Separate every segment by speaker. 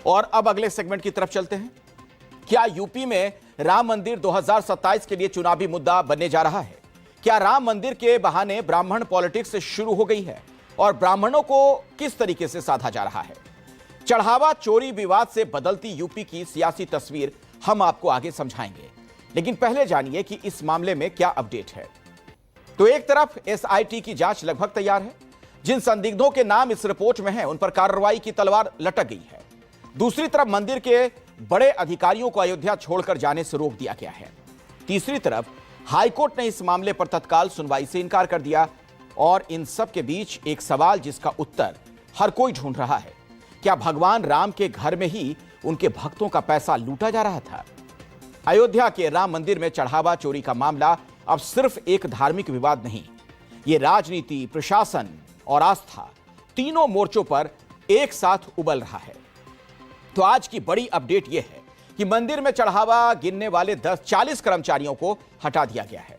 Speaker 1: और अब अगले सेगमेंट की तरफ चलते हैं। क्या यूपी में राम मंदिर 2027 के लिए चुनावी मुद्दा बनने जा रहा है? क्या राम मंदिर के बहाने ब्राह्मण पॉलिटिक्स शुरू हो गई है और ब्राह्मणों को किस तरीके से साधा जा रहा है? चढ़ावा चोरी विवाद से बदलती यूपी की सियासी तस्वीर हम आपको आगे समझाएंगे, लेकिन पहले जानिए कि इस मामले में क्या अपडेट है। तो एक तरफ एसआईटी की जांच लगभग तैयार है। जिन संदिग्धों के नाम इस रिपोर्ट में हैं, उन पर कार्रवाई की तलवार लटक गई है। दूसरी तरफ मंदिर के बड़े अधिकारियों को अयोध्या छोड़कर जाने से रोक दिया गया है। तीसरी तरफ हाईकोर्ट ने इस मामले पर तत्काल सुनवाई से इनकार कर दिया। और इन सब के बीच एक सवाल जिसका उत्तर हर कोई ढूंढ रहा है, क्या भगवान राम के घर में ही उनके भक्तों का पैसा लूटा जा रहा था? अयोध्या के राम मंदिर में चढ़ावा चोरी का मामला अब सिर्फ एक धार्मिक विवाद नहीं, यह राजनीति, प्रशासन और आस्था तीनों मोर्चों पर एक साथ उबल रहा है। तो आज की बड़ी अपडेट यह है कि मंदिर में चढ़ावा गिनने वाले 40 कर्मचारियों को हटा दिया गया है।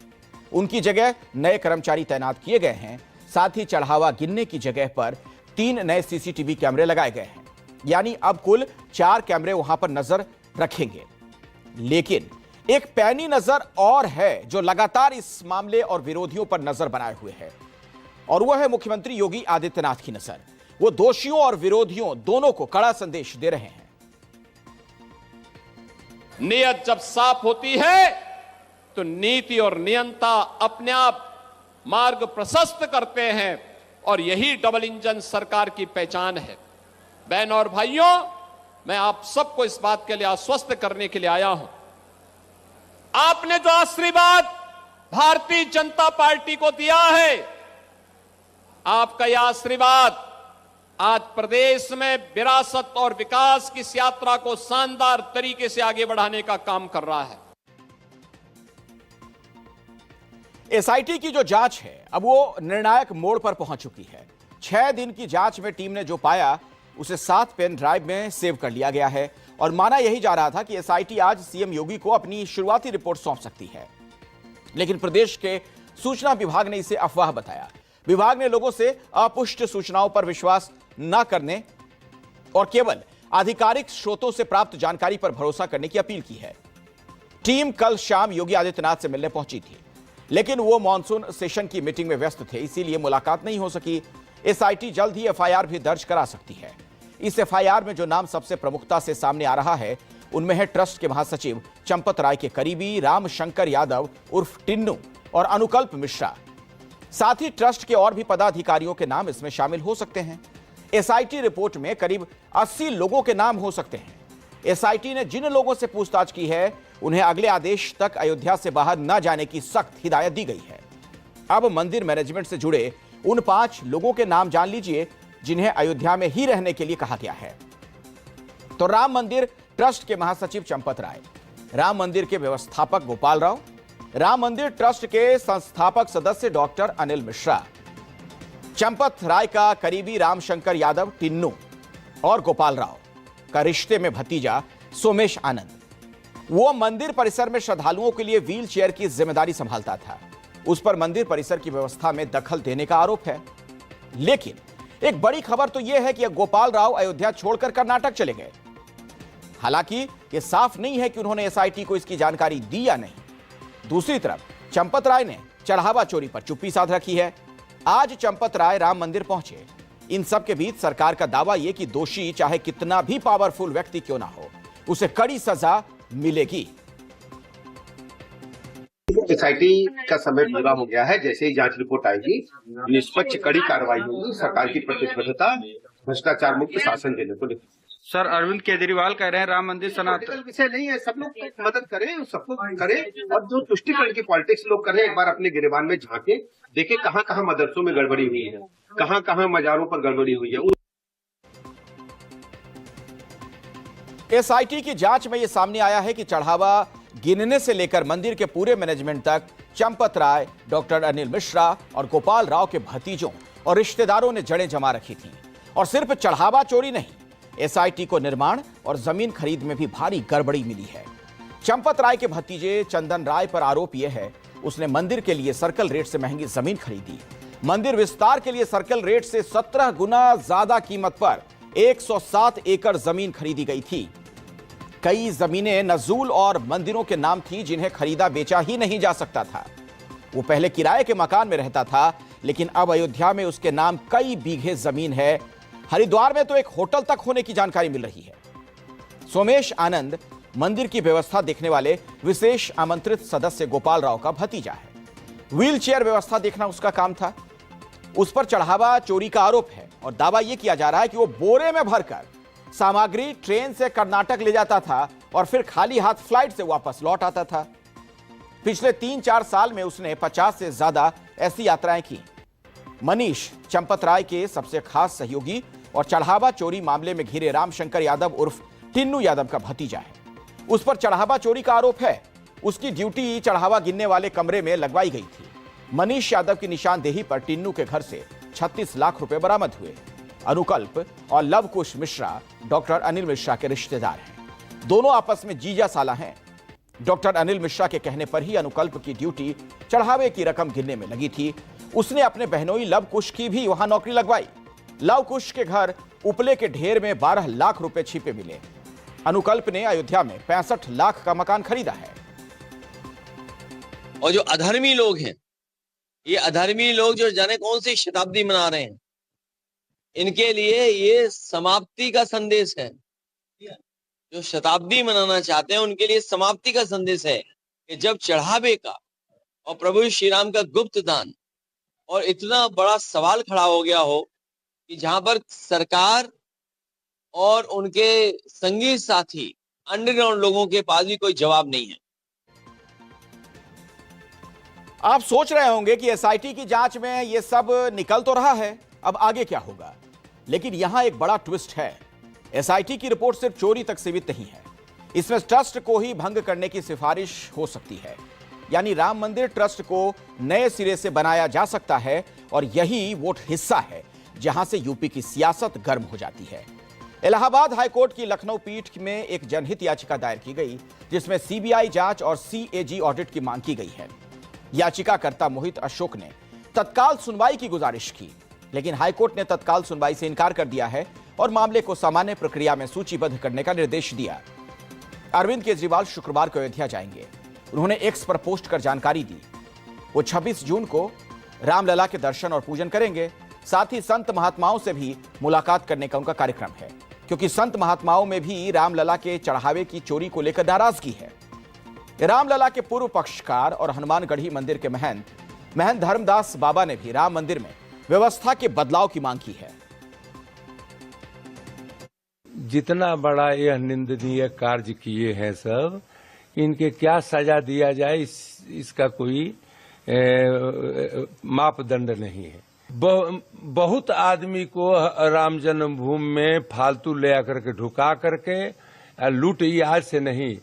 Speaker 1: उनकी जगह नए कर्मचारी तैनात किए गए हैं। साथ ही चढ़ावा गिनने की जगह पर 3 नए सीसीटीवी कैमरे लगाए गए हैं, यानी अब कुल 4 कैमरे वहां पर नजर रखेंगे। लेकिन एक पैनी नजर और है जो लगातार इस मामले और विरोधियों पर नजर बनाए हुए है, और वह है मुख्यमंत्री योगी आदित्यनाथ की नजर। वो दोषियों और विरोधियों दोनों को कड़ा संदेश दे रहे हैं।
Speaker 2: नियत जब साफ होती है तो नीति और नियंता अपने आप मार्ग प्रशस्त करते हैं, और यही डबल इंजन सरकार की पहचान है। बहनों और भाइयों, मैं आप सबको इस बात के लिए आश्वस्त करने के लिए आया हूं। आपने जो आशीर्वाद भारतीय जनता पार्टी को दिया है, आपका यह आशीर्वाद आज प्रदेश में विरासत और विकास की इस यात्रा को शानदार तरीके से आगे बढ़ाने का काम कर रहा है।
Speaker 1: एसआईटी की जो जांच है अब वो निर्णायक मोड़ पर पहुंच चुकी है। 6 दिन की जांच में टीम ने जो पाया उसे 7 पेन ड्राइव में सेव कर लिया गया है, और माना यही जा रहा था कि एसआईटी आज सीएम योगी को अपनी शुरुआती रिपोर्ट सौंप सकती है। लेकिन प्रदेश के सूचना विभाग ने इसे अफवाह बताया। विभाग ने लोगों से अपुष्ट सूचनाओं पर विश्वास न करने और केवल आधिकारिक स्रोतों से प्राप्त जानकारी पर भरोसा करने की अपील की है। टीम कल शाम योगी आदित्यनाथ से मिलने पहुंची थी, लेकिन वो मॉनसून सेशन की मीटिंग में व्यस्त थे, इसीलिए मुलाकात नहीं हो सकी। एसआईटी जल्द ही एफआईआर भी दर्ज करा सकती है। इस एफआईआर में जो नाम सबसे प्रमुखता से सामने आ रहा है, उनमें है ट्रस्ट के महासचिव चंपत राय के करीबी राम शंकर यादव उर्फ टिन्नू और अनुकल्प मिश्रा। साथ ही ट्रस्ट के और भी पदाधिकारियों के नाम इसमें शामिल हो सकते हैं। एसआईटी रिपोर्ट में करीब 80 लोगों के नाम हो सकते हैं। एसआईटी ने जिन लोगों से पूछताछ की है, उन्हें अगले आदेश तक अयोध्या से बाहर न जाने की सख्त हिदायत दी गई है। अब मंदिर मैनेजमेंट से जुड़े उन 5 लोगों के नाम जान लीजिए जिन्हें अयोध्या में ही रहने के लिए कहा गया है। तो राम मंदिर ट्रस्ट के महासचिव चंपत राय, राम मंदिर के व्यवस्थापक गोपाल राव, राम मंदिर ट्रस्ट के संस्थापक सदस्य डॉक्टर अनिल मिश्रा, चंपत राय का करीबी रामशंकर यादव टिन्नू और गोपाल राव का रिश्ते में भतीजा सोमेश आनंद। वो मंदिर परिसर में श्रद्धालुओं के लिए व्हील चेयर की जिम्मेदारी संभालता था। उस पर मंदिर परिसर की व्यवस्था में दखल देने का आरोप है। लेकिन एक बड़ी खबर तो यह है कि गोपाल राव अयोध्या छोड़कर कर्नाटक चले गए। हालांकि यह साफ नहीं है कि उन्होंने एसआईटी को इसकी जानकारी दी या नहीं। दूसरी तरफ चंपत राय ने चढ़ावा चोरी पर चुप्पी साध रखी है। आज चंपत राय राम मंदिर पहुंचे। इन सब के बीच सरकार का दावा यह कि दोषी चाहे कितना भी पावरफुल व्यक्ति क्यों ना हो, उसे कड़ी सजा मिलेगी।
Speaker 3: एसआईटी का समय पूरा हो गया है। जैसे ही जांच रिपोर्ट आएगी, निष्पक्ष कड़ी कार्रवाई होगी। सरकार की प्रतिबद्धता भ्रष्टाचार मुक्त शासन देने को लेकर।
Speaker 4: सर, अरविंद केजरीवाल कह रहे हैं राम मंदिर सनातन
Speaker 3: विषय नहीं है। सब लोग मदद करें, सबको करें, और जो तुष्टिकरण की पॉलिटिक्स लोग कर रहे हैं, एक बार अपने गिरेबान में झांके, देखे कहां कहां मदरसों में गड़बड़ी हुई है, कहां कहां मजारों पर गड़बड़ी हुई है।
Speaker 1: एसआईटी की जांच में यह सामने आया है कि चढ़ावा गिनने से लेकर मंदिर के पूरे मैनेजमेंट तक चंपत राय, डॉक्टर अनिल मिश्रा और गोपाल राव के भतीजों और रिश्तेदारों ने जड़ें जमा रखी थीं। और सिर्फ चढ़ावा चोरी नहीं, एसआईटी को निर्माण और जमीन खरीद में भी भारी गड़बड़ी मिली है। चंपत राय के भतीजे चंदन राय पर आरोप यह है उसने मंदिर के लिए सर्कल रेट से महंगी जमीन खरीदी। मंदिर विस्तार के लिए सर्कल रेट से 17 गुना ज्यादा कीमत पर 107 एकड़ जमीन खरीदी गई थी। कई जमीनें नजूल और मंदिरों के नाम थी जिन्हें खरीदा बेचा ही नहीं जा सकता था। वो पहले किराए के मकान में रहता था, लेकिन अब अयोध्या में उसके नाम कई बीघे जमीन है। हरिद्वार में तो एक होटल तक होने की जानकारी मिल रही है। सोमेश आनंद मंदिर की व्यवस्था देखने वाले विशेष आमंत्रित सदस्य गोपाल राव का भतीजा है। व्हील चेयर व्यवस्था देखना उसका काम था। उस पर चढ़ावा चोरी का आरोप है और दावा यह किया जा रहा है कि वो बोरे में भरकर सामग्री ट्रेन से कर्नाटक ले जाता था और फिर खाली हाथ फ्लाइट से वापस लौट आता था। पिछले 3-4 साल में उसने 50 से ज्यादा ऐसी यात्राएं की। मनीष चंपत राय के सबसे खास सहयोगी और चढ़ावा चोरी मामले में घिरे रामशंकर यादव उर्फ टिन्नू यादव का भतीजा है। उस पर चढ़ावा चोरी का आरोप है। उसकी ड्यूटी चढ़ावा गिनने वाले कमरे में लगवाई गई थी। मनीष यादव की निशानदेही पर टिन्नू के घर से 36 लाख रुपए बरामद हुए। अनुकल्प और लवकुश मिश्रा डॉक्टर अनिल मिश्रा के रिश्तेदार हैं। दोनों आपस में जीजा साला हैं। डॉक्टर अनिल मिश्रा के कहने पर ही अनुकल्प की ड्यूटी चढ़ावे की रकम गिनने में लगी थी। उसने अपने बहनोई लवकुश की भी वहां नौकरी लगवाई। लवकुश के घर उपले के ढेर में 12 लाख रुपए छिपे मिले। अनुकल्प ने अयोध्या में 65 लाख का मकान खरीदा है।
Speaker 5: और जो अधर्मी लोग हैं, ये अधर्मी लोग जो जाने कौन सी शताब्दी मना रहे हैं, इनके लिए ये समाप्ति का संदेश है। जो शताब्दी मनाना चाहते हैं उनके लिए समाप्ति का संदेश है कि जब चढ़ावे का और प्रभु श्री राम का गुप्त दान और इतना बड़ा सवाल खड़ा हो गया हो कि जहां पर सरकार और उनके संगी साथी अंडरग्राउंड लोगों के पास भी कोई जवाब नहीं है।
Speaker 1: आप सोच रहे होंगे कि एसआईटी की जांच में यह सब निकल तो रहा है, अब आगे क्या होगा। लेकिन यहां एक बड़ा ट्विस्ट है। एसआईटी की रिपोर्ट सिर्फ चोरी तक सीमित नहीं है। इसमें ट्रस्ट को ही भंग करने की सिफारिश हो सकती है। यानी राम मंदिर ट्रस्ट को नए सिरे से बनाया जा सकता है और यही वो हिस्सा है जहां से यूपी की सियासत गर्म हो जाती है। इलाहाबाद हाईकोर्ट की लखनऊ पीठ में एक जनहित याचिका दायर की गई जिसमें सीबीआई जांच और सीएजी ऑडिट की मांग की गई है। याचिकाकर्ता मोहित अशोक ने तत्काल सुनवाई की गुजारिश की, लेकिन हाईकोर्ट ने तत्काल सुनवाई से इनकार कर दिया है और मामले को सामान्य प्रक्रिया में सूचीबद्ध करने का निर्देश दिया। अरविंद केजरीवाल शुक्रवार को अयोध्या जाएंगे। उन्होंने एक्स पर पोस्ट कर जानकारी दी। वो 26 जून को रामलला के दर्शन और पूजन करेंगे। साथ ही संत महात्माओं से भी मुलाकात करने का उनका कार्यक्रम है, क्योंकि संत महात्माओं में भी रामलला के चढ़ावे की चोरी को लेकर नाराजगी है। रामलला के पूर्व पक्षकार और हनुमानगढ़ी मंदिर के महंत धर्मदास बाबा ने भी राम मंदिर में व्यवस्था के बदलाव की मांग की है।
Speaker 6: जितना बड़ा यह निंदनीय कार्य किए हैं सब, इनके क्या सजा दिया जाए इसका कोई मापदंड नहीं है। बहुत आदमी को राम जन्मभूमि में फालतू ले आकर के ढुका करके लूट आज से नहीं,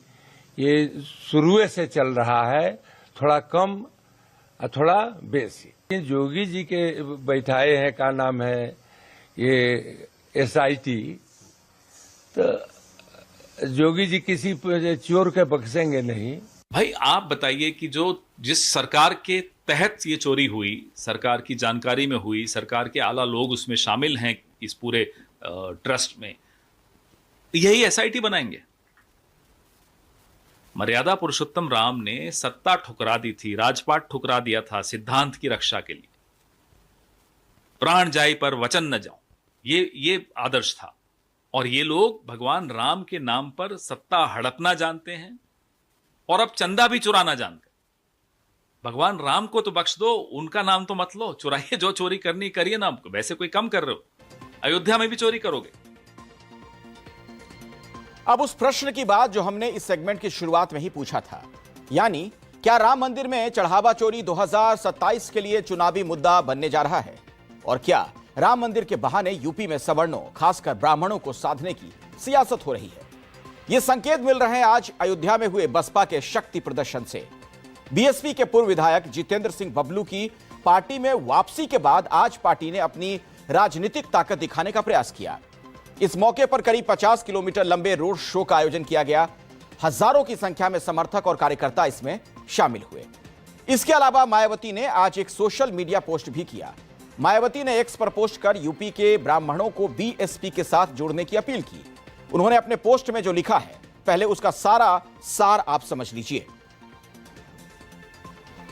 Speaker 6: ये शुरू से चल रहा है। थोड़ा कम थोड़ा बेसी। जोगी जी के बैठाए हैं, का नाम है ये एसआईटी, तो जोगी जी किसी चोर के बख्शेंगे नहीं।
Speaker 7: भाई आप बताइए कि जिस सरकार के तहत ये चोरी हुई, सरकार की जानकारी में हुई, सरकार के आला लोग उसमें शामिल हैं इस पूरे ट्रस्ट में, यही एसआईटी बनाएंगे। मर्यादा पुरुषोत्तम राम ने सत्ता ठुकरा दी थी, राजपाट ठुकरा दिया था सिद्धांत की रक्षा के लिए। प्राण जाए पर वचन न जाओ, ये आदर्श था। और ये लोग भगवान राम के नाम पर सत्ता हड़पना जानते हैं और अब चंदा भी चुराना जानते हैं। भगवान राम को तो बख्श दो, उनका नाम तो मत लो। चुराइए, जो चोरी करनी करिए ना। वैसे कोई कम कर रहे हो, अयोध्या में भी चोरी करोगे।
Speaker 1: अब उस प्रश्न की बात जो हमने इस सेगमेंट की शुरुआत में ही पूछा था, यानी क्या राम मंदिर में चढ़ावा चोरी 2027 के लिए चुनावी मुद्दा बनने जा रहा है? और क्या राम मंदिर के बहाने यूपी में सवर्णों, खासकर ब्राह्मणों को साधने की सियासत हो रही है? ये संकेत मिल रहे हैं आज अयोध्या में हुए बसपा के शक्ति प्रदर्शन से। बीएसपी के पूर्व विधायक जितेंद्र सिंह बबलू की पार्टी में वापसी के बाद आज पार्टी ने अपनी राजनीतिक ताकत दिखाने का प्रयास किया। इस मौके पर करीब 50 किलोमीटर लंबे रोड शो का आयोजन किया गया। हजारों की संख्या में समर्थक और कार्यकर्ता इसमें शामिल हुए। इसके अलावा मायावती ने आज एक सोशल मीडिया पोस्ट भी किया। मायावती ने एक्स पर पोस्ट कर यूपी के ब्राह्मणों को बीएसपी के साथ जोड़ने की अपील की। उन्होंने अपने पोस्ट में जो लिखा है, पहले उसका सारा सार आप समझ लीजिए।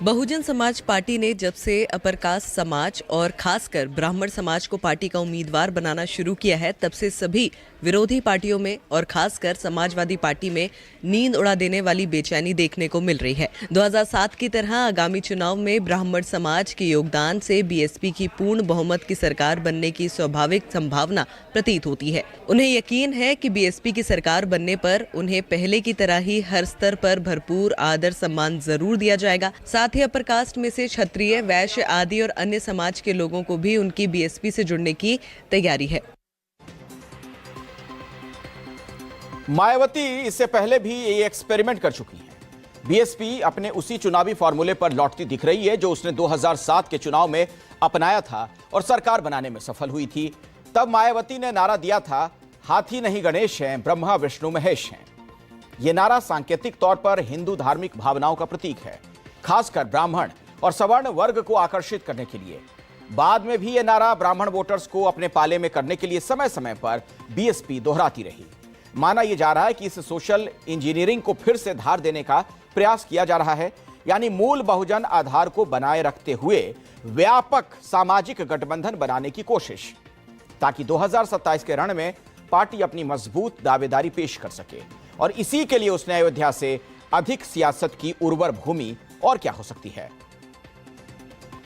Speaker 8: बहुजन समाज पार्टी ने जब से अपर कास्ट समाज और खासकर ब्राह्मण समाज को पार्टी का उम्मीदवार बनाना शुरू किया है, तब से सभी विरोधी पार्टियों में और खासकर समाजवादी पार्टी में नींद उड़ा देने वाली बेचैनी देखने को मिल रही है। 2007 की तरह आगामी चुनाव में ब्राह्मण समाज के योगदान से बीएसपी की पूर्ण बहुमत की सरकार बनने की स्वाभाविक संभावना प्रतीत होती है। उन्हें यकीन है कि बीएसपी की सरकार बनने पर उन्हें पहले की तरह ही हर स्तर पर भरपूर आदर सम्मान जरूर दिया जाएगा। साथ ही अपर कास्ट में से क्षत्रिय, वैश्य आदि और अन्य समाज के लोगों को भी उनकी बीएसपी से जुड़ने की तैयारी है।
Speaker 1: मायावती इससे पहले भी ये एक्सपेरिमेंट कर चुकी हैं। बीएसपी अपने उसी चुनावी फॉर्मूले पर लौटती दिख रही है जो उसने 2007 के चुनाव में अपनाया था और सरकार बनाने में सफल हुई थी। तब मायावती ने नारा दिया था, हाथी नहीं गणेश हैं, ब्रह्मा विष्णु महेश हैं। यह नारा सांकेतिक तौर पर हिंदू धार्मिक भावनाओं का प्रतीक है, खासकर ब्राह्मण और सवर्ण वर्ग को आकर्षित करने के लिए। बाद में भी यह नारा ब्राह्मण वोटर्स को अपने पाले में करने के लिए समय समय पर बीएसपी दोहराती रही। माना यह जा रहा है कि इस सोशल इंजीनियरिंग को फिर से धार देने का प्रयास किया जा रहा है, यानी मूल बहुजन आधार को बनाए रखते हुए व्यापक सामाजिक गठबंधन बनाने की कोशिश, ताकि 2027 के रण में पार्टी अपनी मजबूत दावेदारी पेश कर सके। और इसी के लिए उसने अयोध्या से अधिक सियासत की उर्वर भूमि और क्या हो सकती है।